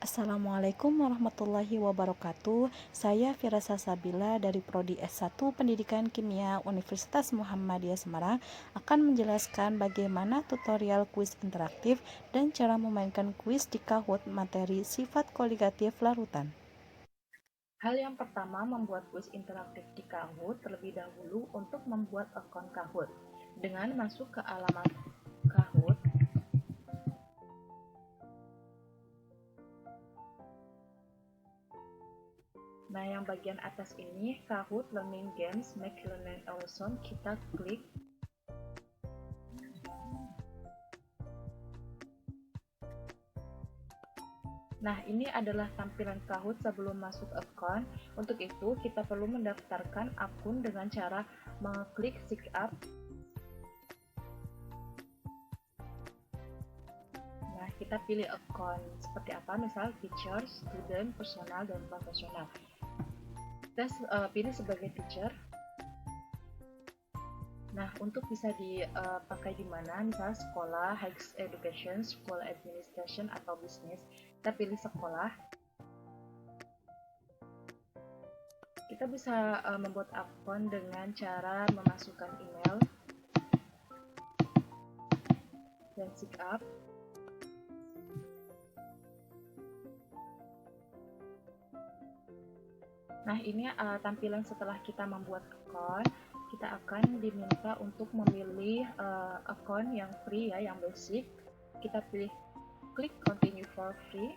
Assalamualaikum warahmatullahi wabarakatuh. Saya Firasa Sabila dari Prodi S1 Pendidikan Kimia Universitas Muhammadiyah Semarang akan menjelaskan bagaimana tutorial kuis interaktif dan cara memainkan kuis di Kahoot materi sifat koligatif larutan. Hal yang pertama, membuat kuis interaktif di Kahoot. Terlebih dahulu, untuk membuat akun Kahoot dengan masuk ke alamat Kahoot. Nah, yang bagian atas ini Kahoot Learning Games Make Learning Awesome, kita klik. Nah, ini adalah tampilan Kahoot sebelum masuk akun. Untuk itu, kita perlu mendaftarkan akun dengan cara mengklik sign up. Nah, kita pilih akun seperti apa, misal teacher, student, personal, dan profesional. Kita pilih sebagai teacher. Nah, untuk bisa dipakai di mana, misalnya sekolah, higher education, school administration, atau bisnis, kita pilih sekolah. Kita bisa membuat akun dengan cara memasukkan email dan sign up. Nah, ini tampilan setelah kita membuat akun. Kita akan diminta untuk memilih akun yang free ya, yang basic. Kita pilih klik continue for free.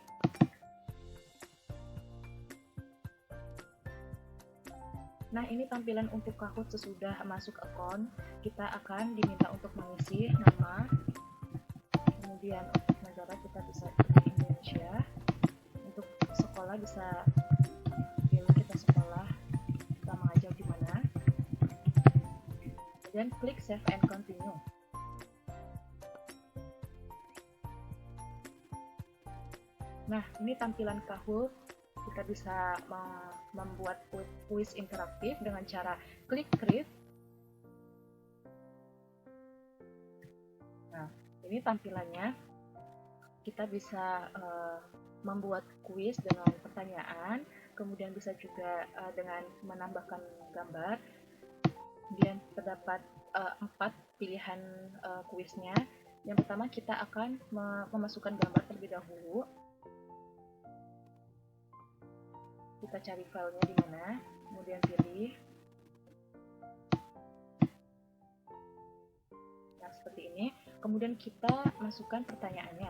Nah, ini tampilan untuk Kahoot sesudah masuk akun. Kita akan diminta untuk mengisi nama, kemudian untuk negara kita bisa pilih Indonesia, untuk sekolah bisa pilih kita sekolah, kita mengajar di mana, dan klik save and continue. Nah, ini tampilan Kahoot. Kita bisa membuat kuis interaktif dengan cara klik create. Nah, ini tampilannya. Kita bisa membuat kuis dengan pertanyaan, kemudian bisa juga dengan menambahkan gambar. Kemudian terdapat 4 pilihan kuisnya. Yang pertama, kita akan memasukkan gambar terlebih dahulu. Kita cari filenya di mana, kemudian pilih. Nah, seperti ini. Kemudian kita masukkan pertanyaannya.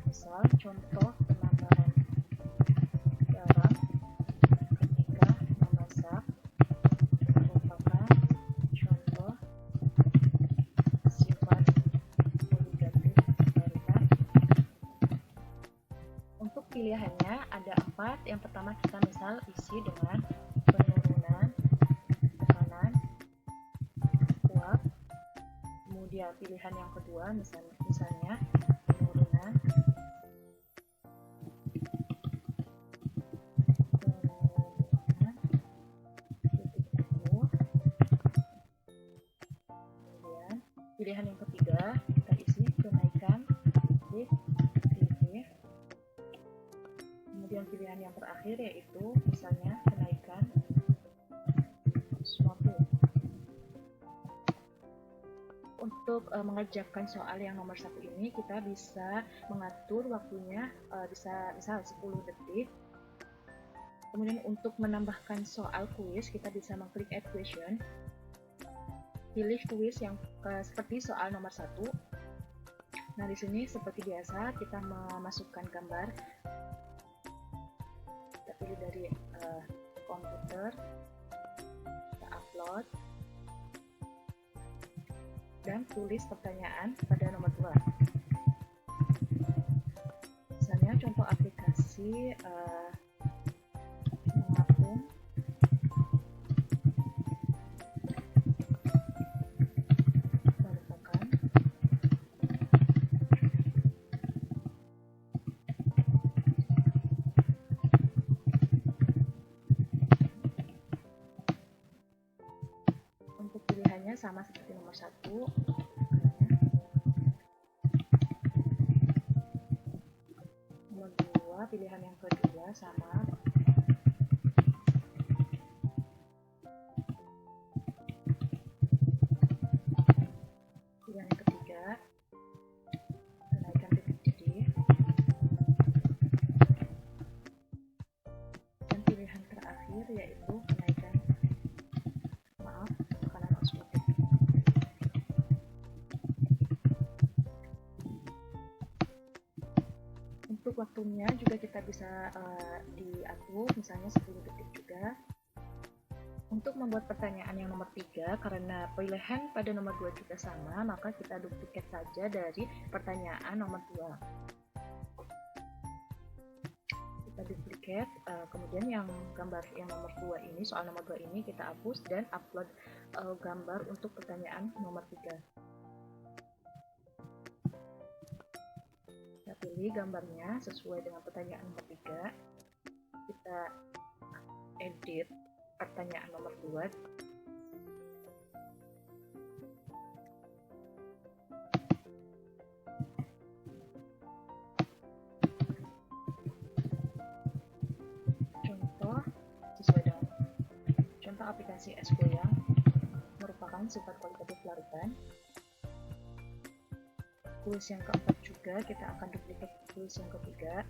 Misal, contoh penambahan garam ketika memasak merupakan contoh sifat koligatif larutan. Untuk pilihannya ada 4. Yang pertama, kita misal isi dengan penurunan tekanan uap. Kemudian pilihan yang kedua misalnya penurunan titik teguh. Kemudian pilihan yang ketiga, kita isi kenaikan titik titik. Kemudian pilihan yang terakhir yaitu misalnya kenaikan suatu. Untuk mengerjakan soal yang nomor 1 ini, kita bisa mengatur waktunya bisa misal 10 detik. Kemudian untuk menambahkan soal kuis, kita bisa mengklik add question. Pilih kuis yang seperti soal nomor 1. Nah, di sini seperti biasa kita memasukkan gambar. Kita pilih dari komputer, kita upload, dan tulis pertanyaan pada nomor 2. Misalnya contoh aplikasi mengapung merupakan untuk pilihannya sama seperti nomor 1. pilihan yang kedua sama. Pilihan yang ketiga, kenaikan titik didih. Dan pilihan terakhir yaitu kenaikan tekanan osmotik. Untuk waktunya juga kita bisa diatur, misalnya 10 detik juga. Untuk membuat pertanyaan yang nomor 3, karena pilihan pada nomor 2 juga sama, maka kita duplikat saja dari pertanyaan nomor 2. Kita duplikat, kemudian yang gambar yang nomor 2 ini, soal nomor 2 ini kita hapus dan upload gambar untuk pertanyaan nomor 3. Kita pilih gambarnya sesuai dengan pertanyaan nomor 3. Kita edit pertanyaan nomor 2. Contoh sesuai dengan contoh aplikasi SQ yang merupakan sifat kualitatif larutan. Kuis yang keempat juga kita akan duplikat kuis yang ketiga.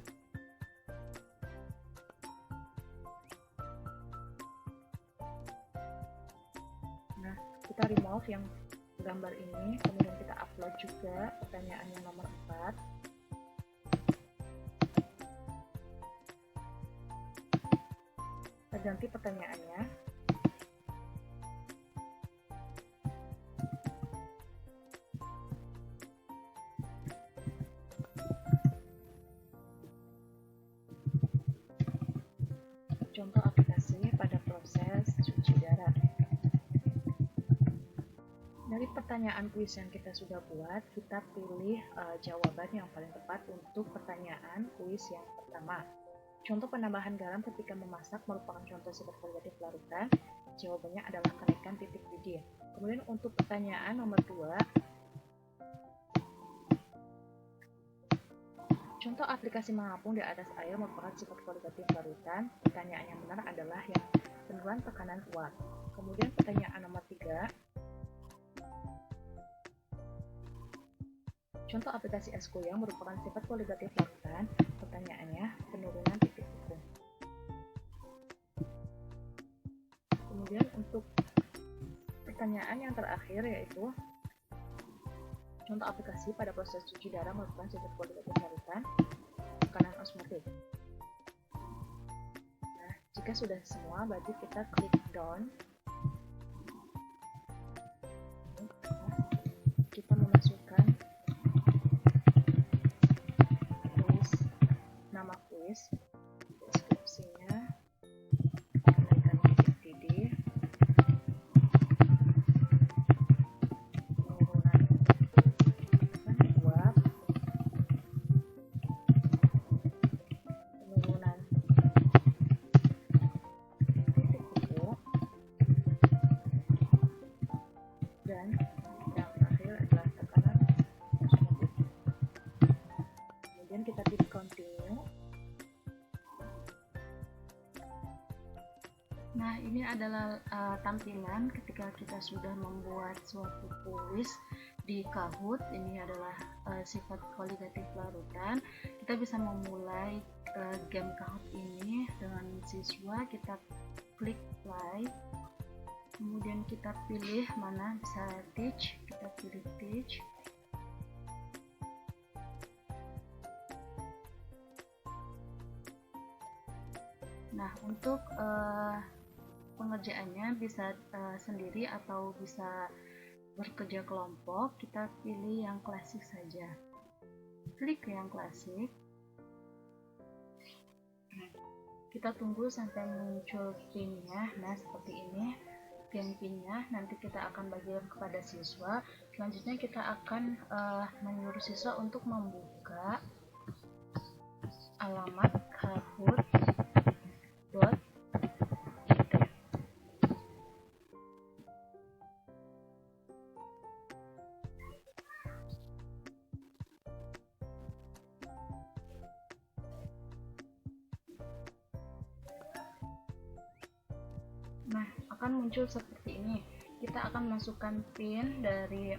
Nah, kita remove yang gambar ini, kemudian kita upload juga pertanyaan yang nomor 4. Kita ganti pertanyaannya. Contoh aplikasi pada proses cuci darah. Dari pertanyaan kuis yang kita sudah buat, kita pilih jawaban yang paling tepat untuk pertanyaan kuis yang pertama. Contoh penambahan garam ketika memasak merupakan contoh sifat kualitatif larutan. Jawabannya adalah kenaikan titik didih. Kemudian untuk pertanyaan nomor 2, contoh aplikasi mengapung di atas air merupakan sifat kualitatif larutan. Pertanyaan yang benar adalah yang penurunan tekanan kuat. Kemudian pertanyaan nomor 3, contoh aplikasi SQ yang merupakan sifat kualitatif larutan. Pertanyaannya penurunan titik hukum. Kemudian untuk pertanyaan yang terakhir yaitu contoh aplikasi pada proses cuci darah merupakan sifat kualitatif larutan, tekanan osmotik. Nah, jika sudah semua, berarti kita klik down. Kita memasukkan kuis, nama kuis, deskripsinya, kenaikan titik didih, penurunan uap, penurunan titik kuku, dan yang terakhir adalah tekanan osmotik. Kemudian kita pilih continue. Nah, ini adalah tampilan ketika kita sudah membuat suatu kuis di Kahoot. Ini adalah sifat kualitatif larutan. Kita bisa memulai game Kahoot ini dengan siswa. Kita klik play, kemudian kita pilih mana bisa teach, kita pilih teach. Nah, untuk pengerjaannya bisa sendiri atau bisa bekerja kelompok. Kita pilih yang klasik saja, klik yang klasik. Kita tunggu sampai muncul pinnya. Nah, seperti ini pinnya. Nanti kita akan bagikan kepada siswa. Selanjutnya kita akan menyuruh siswa untuk membuka alamat kahoot.it. Nah, akan muncul seperti ini. Kita akan masukkan pin dari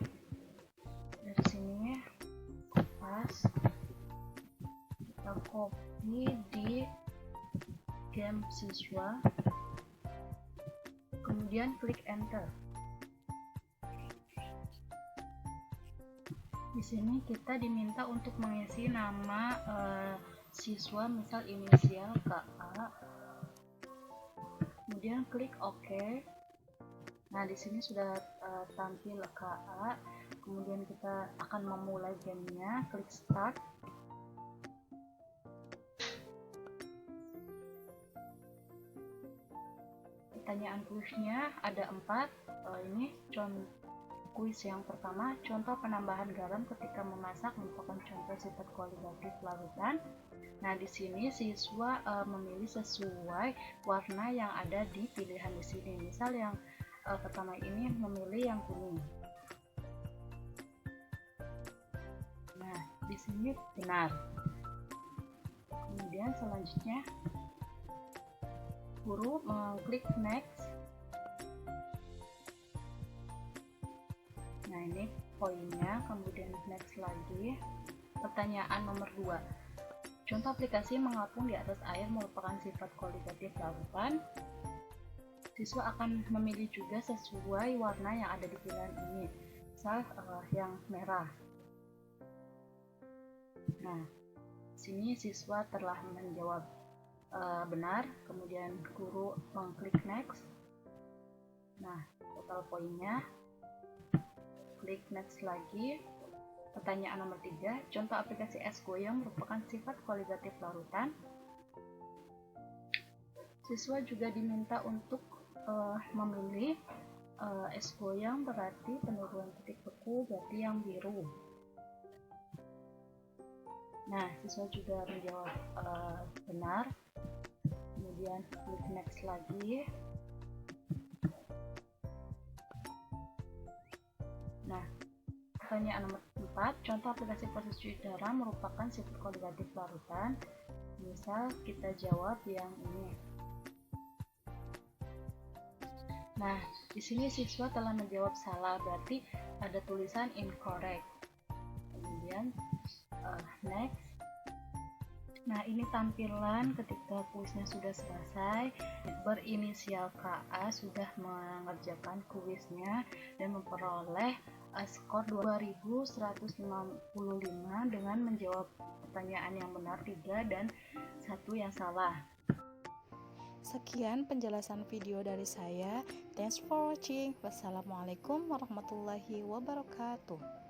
sini, pas kita copy di game siswa, kemudian klik enter. Di sini kita diminta untuk mengisi nama siswa, misal inisial KA, kemudian klik OK. Nah, di sini sudah tampil KA, kemudian kita akan memulai gamenya, klik start. Pertanyaan kuisnya ada 4. Ini kuis yang pertama, contoh penambahan garam ketika memasak merupakan contoh sifat kualitatif larutan. Nah, di sini siswa memilih sesuai warna yang ada di pilihan di sini. Misal yang pertama ini memilih yang kuning. Nah, di sini benar. Kemudian selanjutnya guru mengklik next. Nah, ini poinnya, kemudian next lagi. Pertanyaan nomor 2. Contoh aplikasi mengapung di atas air merupakan sifat kualitatif larutan. Siswa akan memilih juga sesuai warna yang ada di pilihan ini. Misal yang merah. Nah, sini siswa telah menjawab benar, kemudian guru mengklik next. Nah, total poinnya, klik next lagi. Pertanyaan nomor 3, contoh aplikasi es goyang merupakan sifat kualitatif larutan. Siswa juga diminta untuk memilih es goyang berarti penurunan titik beku berarti yang biru. Nah, siswa juga menjawab benar, kemudian klik next lagi. Nah, pertanyaan nomor 4, contoh aplikasi proses cuci darah merupakan sifat kualitatif larutan. Misal kita jawab yang ini. Nah, di sini siswa telah menjawab salah, berarti ada tulisan incorrect. Kemudian next. Nah, ini tampilan ketika kuisnya sudah selesai. Berinisial KA sudah mengerjakan kuisnya dan memperoleh skor 2155 dengan menjawab pertanyaan yang benar 3 dan 1 yang salah. Sekian penjelasan video dari saya. Thanks for watching. Wassalamualaikum warahmatullahi wabarakatuh.